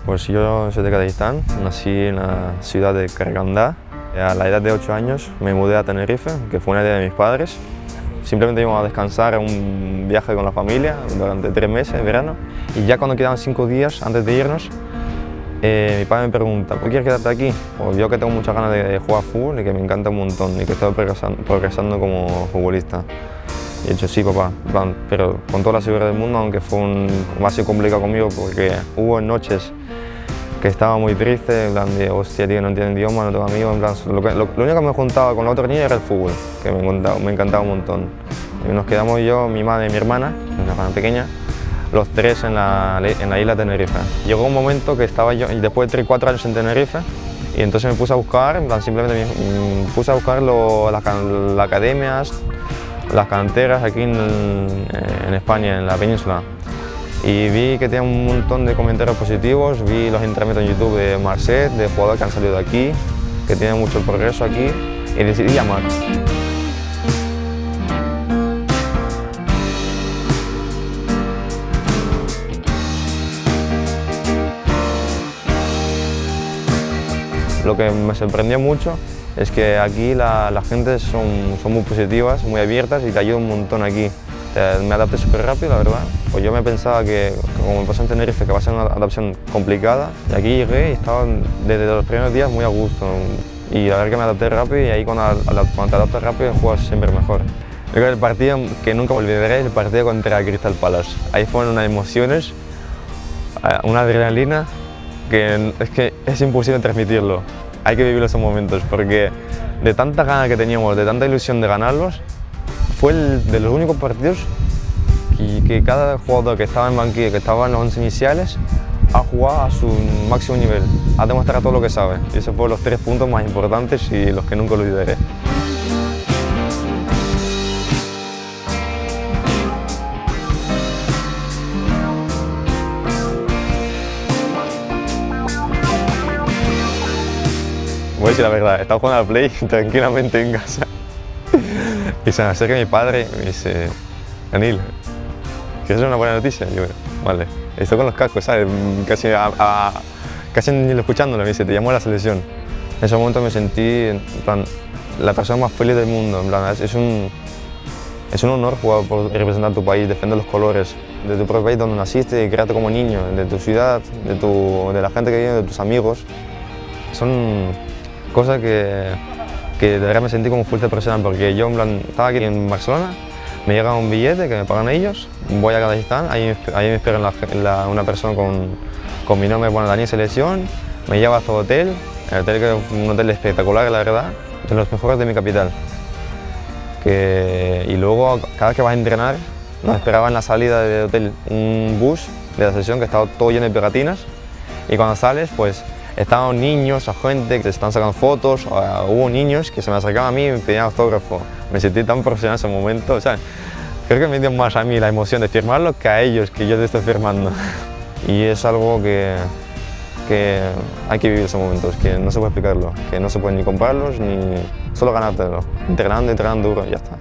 Pues yo soy de Kazajistán, nací en la ciudad de Karagandá. A la edad de 8 años me mudé a Tenerife, que fue una idea de mis padres. Simplemente íbamos a descansar en un viaje con la familia durante 3 meses en verano. Y ya cuando quedaban 5 días antes de irnos, mi padre me pregunta: ¿por qué quieres quedarte aquí? Pues yo que tengo muchas ganas de jugar fútbol y que me encanta un montón y que estoy progresando como futbolista. Y he dicho: sí, papá, pero con toda la seguridad del mundo, aunque fue ha sido complicado conmigo porque hubo noches que estaba muy triste, en plan de hostia, tío, no entiendo el idioma, no tengo amigos, en plan, lo único que me juntaba con los otros niños era el fútbol, que me encantaba un montón. Y nos quedamos yo, mi madre y mi hermana, una hermana pequeña, los tres en la isla de Tenerife. Llegó un momento que estaba yo, y después de 3 o 4 años en Tenerife, y entonces me puse a buscar, en plan, simplemente me puse a buscar las academias, las canteras aquí en España, en la península. Y vi que tenía un montón de comentarios positivos, vi los entrenamientos en YouTube de Marcet, de jugadores que han salido de aquí, que tienen mucho progreso aquí, y decidí llamar. Lo que me sorprendió mucho es que aquí la gente son muy positivas, muy abiertas y te ayudan un montón aquí. Me adapté súper rápido, la verdad. Pues yo me pensaba que, como me pasó en Tenerife, que va a ser una adaptación complicada. Y aquí llegué y estaba desde los primeros días muy a gusto. Y la verdad que me adapté rápido, y ahí cuando te adaptas rápido juegas siempre mejor. Yo creo que el partido que nunca olvidaré es el partido contra Crystal Palace. Ahí fueron unas emociones, una adrenalina que es imposible transmitirlo. Hay que vivir esos momentos porque de tanta ganas que teníamos, de tanta ilusión de ganarlos, fue de los únicos partidos que cada jugador que estaba en banquillo, que estaba en los 11 iniciales, ha jugado a su máximo nivel, ha demostrado todo lo que sabe. Y esos fueron los 3 puntos más importantes y los que nunca olvidaré. Voy a decir la verdad, estaba jugando al Play tranquilamente en casa. Y se me acerca mi padre y me dice: Anil, ¿quieres una buena noticia? Y yo: vale. Estoy con los cascos, ¿sabes? Casi ni lo escuchándolo, me dice: te llamo a la selección. En ese momento me sentí, en plan, la persona más feliz del mundo. En plan, es un honor jugar por representar tu país, defender los colores de tu propio país donde naciste y crearte como niño, de tu ciudad, de la gente que vive, de tus amigos. Son cosas que de verdad me sentí como fuerte personal, porque yo en plan, estaba aquí en Barcelona, me llega un billete que me pagan ellos, voy a Kazajistán, ahí me espera una persona con mi nombre, bueno, Daniel Selección, me lleva a su hotel, el hotel que es un hotel espectacular, la verdad, de los mejores de mi capital. Y luego, cada vez que vas a entrenar, nos esperaba en la salida del hotel un bus de la selección que estaba todo lleno de pegatinas, y cuando sales, pues estaban niños, gente que se están sacando fotos, hubo niños que se me acercaban a mí y me pedían autógrafo. Me sentí tan profesional en ese momento, o sea, creo que me dio más a mí la emoción de firmarlo que a ellos, que yo te estoy firmando. Y es algo que hay que vivir esos momentos, que no se puede explicarlo, que no se pueden ni comprarlos ni solo ganártelo, entrenando duro y ya está.